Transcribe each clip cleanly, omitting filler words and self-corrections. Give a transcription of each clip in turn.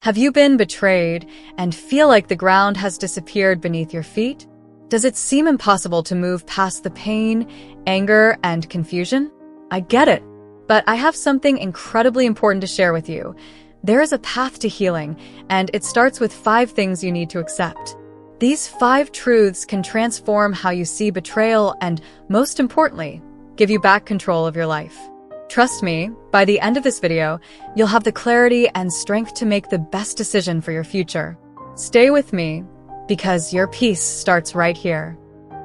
Have you been betrayed and feel like the ground has disappeared beneath your feet? Does it seem impossible to move past the pain, anger, and confusion? I get it, but I have something incredibly important to share with you. There is a path to healing, and it starts with 5 things you need to accept. These 5 truths can transform how you see betrayal and, most importantly, give you back control of your life. Trust me, by the end of this video, you'll have the clarity and strength to make the best decision for your future. Stay with me, because your peace starts right here.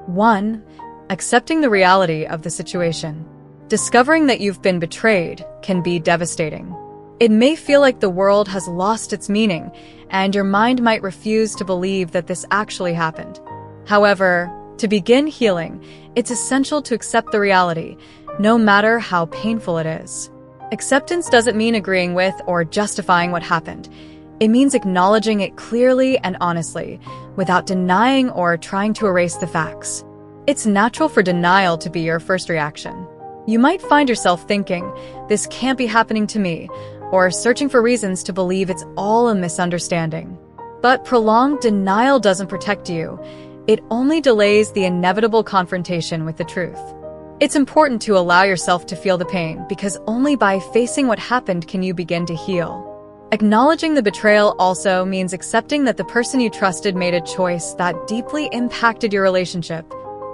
1. Accepting the reality of the situation. Discovering that you've been betrayed can be devastating. It may feel like the world has lost its meaning, and your mind might refuse to believe that this actually happened. However, to begin healing, it's essential to accept the reality, no matter how painful it is. Acceptance doesn't mean agreeing with or justifying what happened. It means acknowledging it clearly and honestly, without denying or trying to erase the facts. It's natural for denial to be your first reaction. You might find yourself thinking, "This can't be happening to me," or searching for reasons to believe it's all a misunderstanding. But prolonged denial doesn't protect you. It only delays the inevitable confrontation with the truth. It's important to allow yourself to feel the pain, because only by facing what happened can you begin to heal. Acknowledging the betrayal also means accepting that the person you trusted made a choice that deeply impacted your relationship.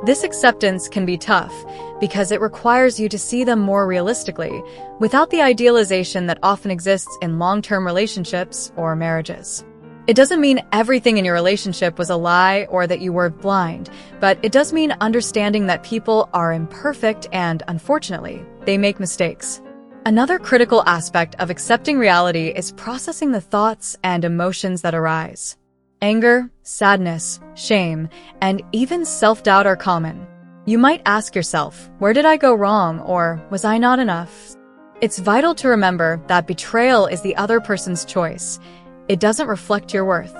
This acceptance can be tough, because it requires you to see them more realistically, without the idealization that often exists in long-term relationships or marriages. It doesn't mean everything in your relationship was a lie or that you were blind, but it does mean understanding that people are imperfect and, unfortunately, they make mistakes. Another critical aspect of accepting reality is processing the thoughts and emotions that arise. Anger, sadness, shame, and even self-doubt are common. You might ask yourself, "Where did I go wrong?" or "Was I not enough?" It's vital to remember that betrayal is the other person's choice. It doesn't reflect your worth.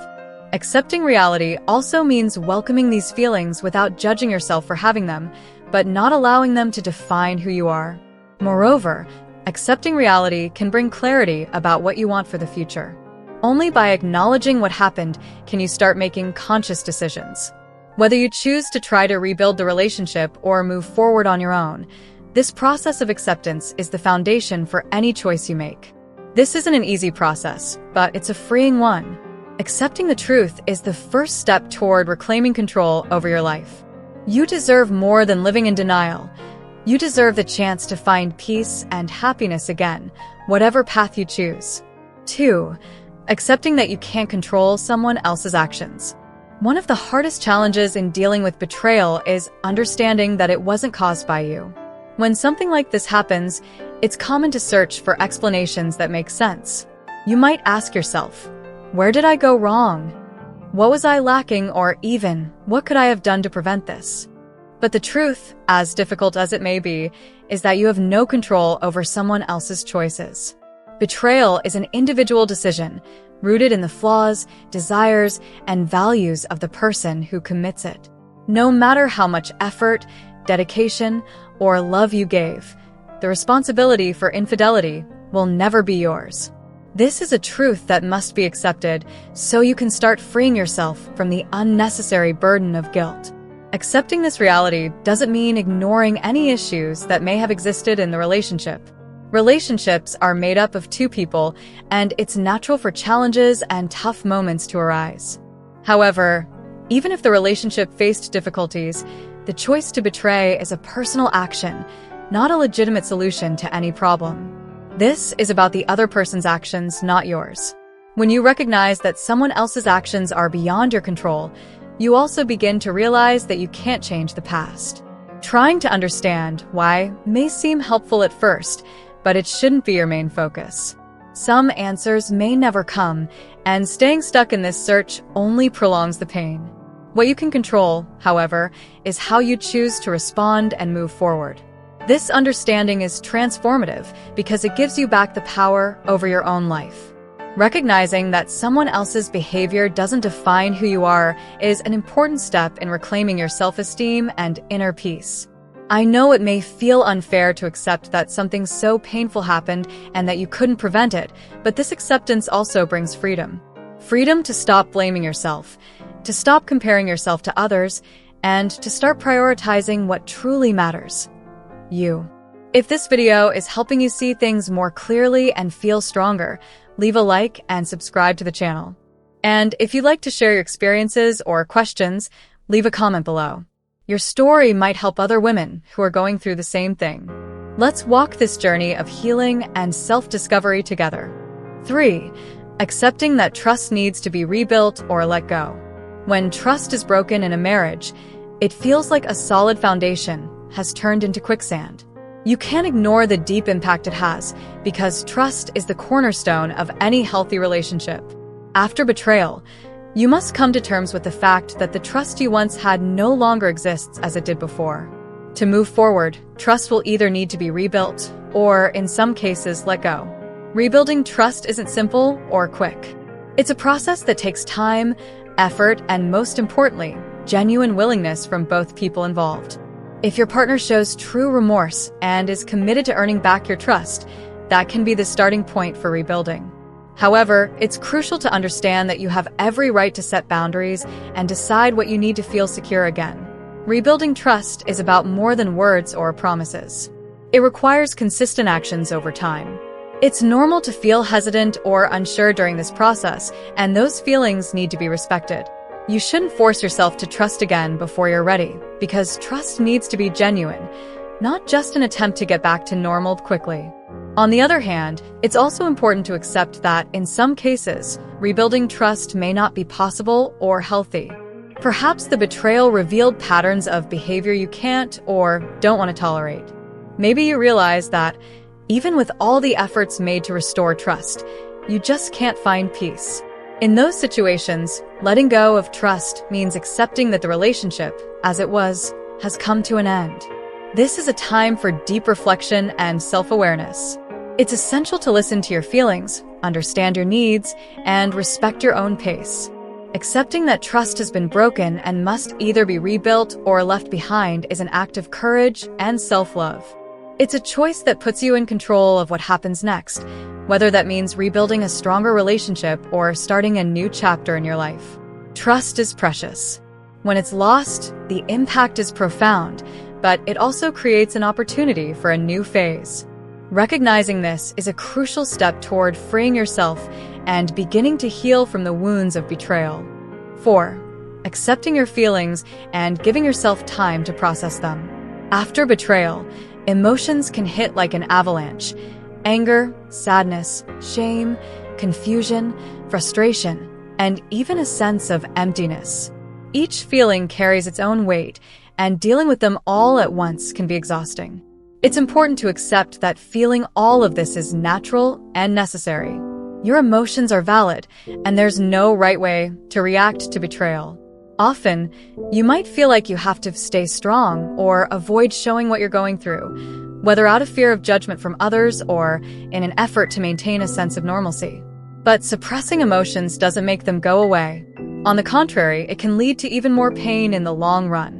Accepting reality also means welcoming these feelings without judging yourself for having them, but not allowing them to define who you are. Moreover, accepting reality can bring clarity about what you want for the future. Only by acknowledging what happened can you start making conscious decisions. Whether you choose to try to rebuild the relationship or move forward on your own, this process of acceptance is the foundation for any choice you make. This isn't an easy process, but it's a freeing one. Accepting the truth is the first step toward reclaiming control over your life. You deserve more than living in denial. You deserve the chance to find peace and happiness again, whatever path you choose. 2. Accepting that you can't control someone else's actions. One of the hardest challenges in dealing with betrayal is understanding that it wasn't caused by you. When something like this happens, it's common to search for explanations that make sense. You might ask yourself, "Where did I go wrong? What was I lacking, or even, what could I have done to prevent this?" But the truth, as difficult as it may be, is that you have no control over someone else's choices. Betrayal is an individual decision, rooted in the flaws, desires, and values of the person who commits it. No matter how much effort, dedication, or love you gave, the responsibility for infidelity will never be yours. This is a truth that must be accepted so you can start freeing yourself from the unnecessary burden of guilt. Accepting this reality doesn't mean ignoring any issues that may have existed in the relationship. Relationships are made up of 2 people, and it's natural for challenges and tough moments to arise. However, even if the relationship faced difficulties, the choice to betray is a personal action, not a legitimate solution to any problem. This is about the other person's actions, not yours. When you recognize that someone else's actions are beyond your control, you also begin to realize that you can't change the past. Trying to understand why may seem helpful at first, but it shouldn't be your main focus. Some answers may never come, and staying stuck in this search only prolongs the pain. What you can control, however, is how you choose to respond and move forward. This understanding is transformative because it gives you back the power over your own life. Recognizing that someone else's behavior doesn't define who you are is an important step in reclaiming your self-esteem and inner peace. I know it may feel unfair to accept that something so painful happened and that you couldn't prevent it, but this acceptance also brings freedom. Freedom to stop blaming yourself, to stop comparing yourself to others, and to start prioritizing what truly matters. You. If this video is helping you see things more clearly and feel stronger, leave a like and subscribe to the channel. And if you'd like to share your experiences or questions, leave a comment below. Your story might help other women who are going through the same thing. Let's walk this journey of healing and self-discovery together. 3. Accepting that trust needs to be rebuilt or let go. When trust is broken in a marriage, it feels like a solid foundation has turned into quicksand. You can't ignore the deep impact it has, because trust is the cornerstone of any healthy relationship. After betrayal, you must come to terms with the fact that the trust you once had no longer exists as it did before. To move forward, trust will either need to be rebuilt or, in some cases, let go. Rebuilding trust isn't simple or quick. It's a process that takes time, effort, and most importantly, genuine willingness from both people involved. If your partner shows true remorse and is committed to earning back your trust, that can be the starting point for rebuilding. However, it's crucial to understand that you have every right to set boundaries and decide what you need to feel secure again. Rebuilding trust is about more than words or promises. It requires consistent actions over time. It's normal to feel hesitant or unsure during this process, and those feelings need to be respected. You shouldn't force yourself to trust again before you're ready, because trust needs to be genuine, not just an attempt to get back to normal quickly. On the other hand, it's also important to accept that, in some cases, rebuilding trust may not be possible or healthy. Perhaps the betrayal revealed patterns of behavior you can't or don't want to tolerate. Maybe you realize that, even with all the efforts made to restore trust, you just can't find peace. In those situations, letting go of trust means accepting that the relationship, as it was, has come to an end. This is a time for deep reflection and self-awareness. It's essential to listen to your feelings, understand your needs, and respect your own pace. Accepting that trust has been broken and must either be rebuilt or left behind is an act of courage and self-love. It's a choice that puts you in control of what happens next, whether that means rebuilding a stronger relationship or starting a new chapter in your life. Trust is precious. When it's lost, the impact is profound, but it also creates an opportunity for a new phase. Recognizing this is a crucial step toward freeing yourself and beginning to heal from the wounds of betrayal. 4. Accepting your feelings and giving yourself time to process them. After betrayal, emotions can hit like an avalanche. Anger, sadness, shame, confusion, frustration, and even a sense of emptiness. Each feeling carries its own weight, and dealing with them all at once can be exhausting. It's important to accept that feeling all of this is natural and necessary. Your emotions are valid, and there's no right way to react to betrayal. Often, you might feel like you have to stay strong or avoid showing what you're going through, whether out of fear of judgment from others or in an effort to maintain a sense of normalcy. But suppressing emotions doesn't make them go away. On the contrary, it can lead to even more pain in the long run.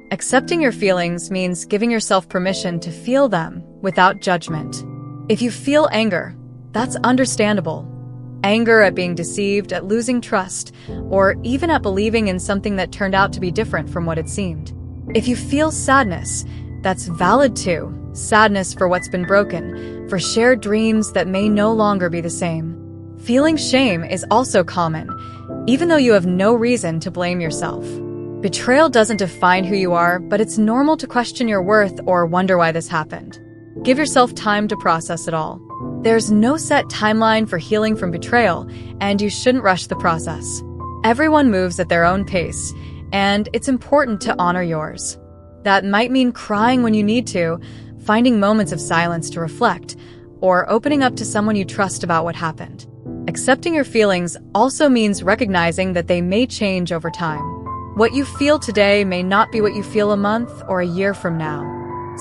Accepting your feelings means giving yourself permission to feel them without judgment. If you feel anger, that's understandable. Anger at being deceived, at losing trust, or even at believing in something that turned out to be different from what it seemed. If you feel sadness, that's valid too. Sadness for what's been broken, for shared dreams that may no longer be the same. Feeling shame is also common, even though you have no reason to blame yourself. Betrayal doesn't define who you are, but it's normal to question your worth or wonder why this happened. Give yourself time to process it all. There's no set timeline for healing from betrayal, and you shouldn't rush the process. Everyone moves at their own pace, and it's important to honor yours. That might mean crying when you need to, finding moments of silence to reflect, or opening up to someone you trust about what happened. Accepting your feelings also means recognizing that they may change over time. What you feel today may not be what you feel a month or a year from now.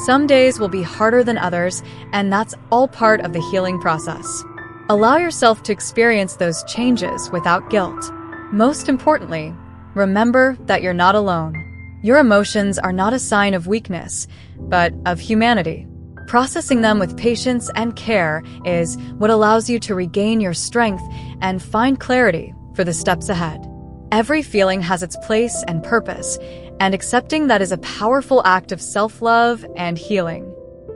Some days will be harder than others, and that's all part of the healing process. Allow yourself to experience those changes without guilt. Most importantly, remember that you're not alone. Your emotions are not a sign of weakness, but of humanity. Processing them with patience and care is what allows you to regain your strength and find clarity for the steps ahead. Every feeling has its place and purpose, and accepting that is a powerful act of self-love and healing.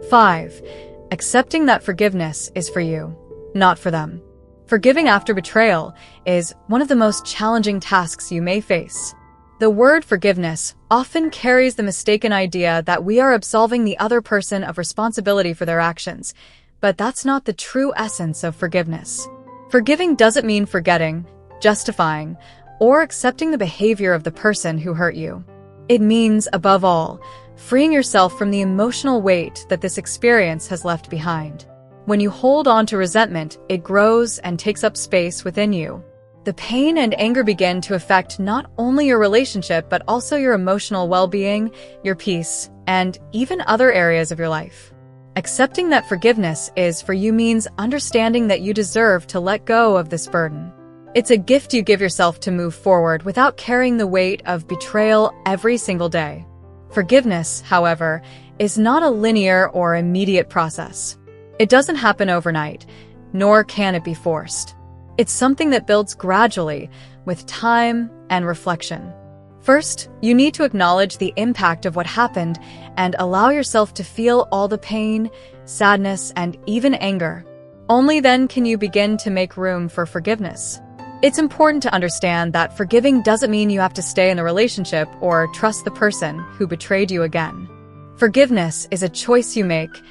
5. Accepting that forgiveness is for you, not for them. Forgiving after betrayal is one of the most challenging tasks you may face. The word forgiveness often carries the mistaken idea that we are absolving the other person of responsibility for their actions, but that's not the true essence of forgiveness. Forgiving doesn't mean forgetting, justifying, or accepting the behavior of the person who hurt you. It means, above all, freeing yourself from the emotional weight that this experience has left behind. When you hold on to resentment, it grows and takes up space within you. The pain and anger begin to affect not only your relationship, but also your emotional well-being, your peace, and even other areas of your life. Accepting that forgiveness is for you means understanding that you deserve to let go of this burden. It's a gift you give yourself to move forward without carrying the weight of betrayal every single day. Forgiveness, however, is not a linear or immediate process. It doesn't happen overnight, nor can it be forced. It's something that builds gradually, with time and reflection. First, you need to acknowledge the impact of what happened and allow yourself to feel all the pain, sadness, and even anger. Only then can you begin to make room for forgiveness. It's important to understand that forgiving doesn't mean you have to stay in the relationship or trust the person who betrayed you again. Forgiveness is a choice you make,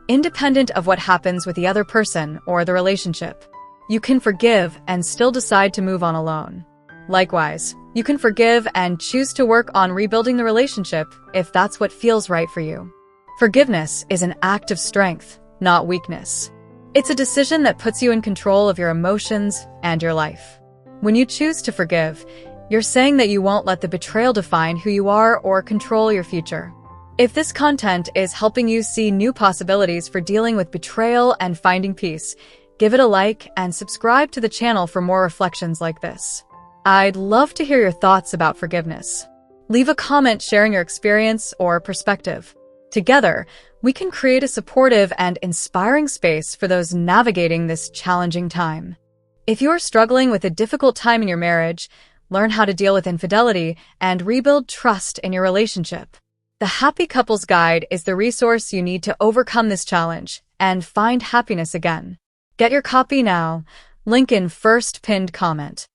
independent of what happens with the other person or the relationship. You can forgive and still decide to move on alone. Likewise, you can forgive and choose to work on rebuilding the relationship if that's what feels right for you. Forgiveness is an act of strength, not weakness. It's a decision that puts you in control of your emotions and your life. When you choose to forgive, you're saying that you won't let the betrayal define who you are or control your future. If this content is helping you see new possibilities for dealing with betrayal and finding peace, give it a like and subscribe to the channel for more reflections like this. I'd love to hear your thoughts about forgiveness. Leave a comment sharing your experience or perspective. Together, we can create a supportive and inspiring space for those navigating this challenging time. If you're struggling with a difficult time in your marriage, learn how to deal with infidelity and rebuild trust in your relationship. The Happy Couples Guide is the resource you need to overcome this challenge and find happiness again. Get your copy now, link in first pinned comment.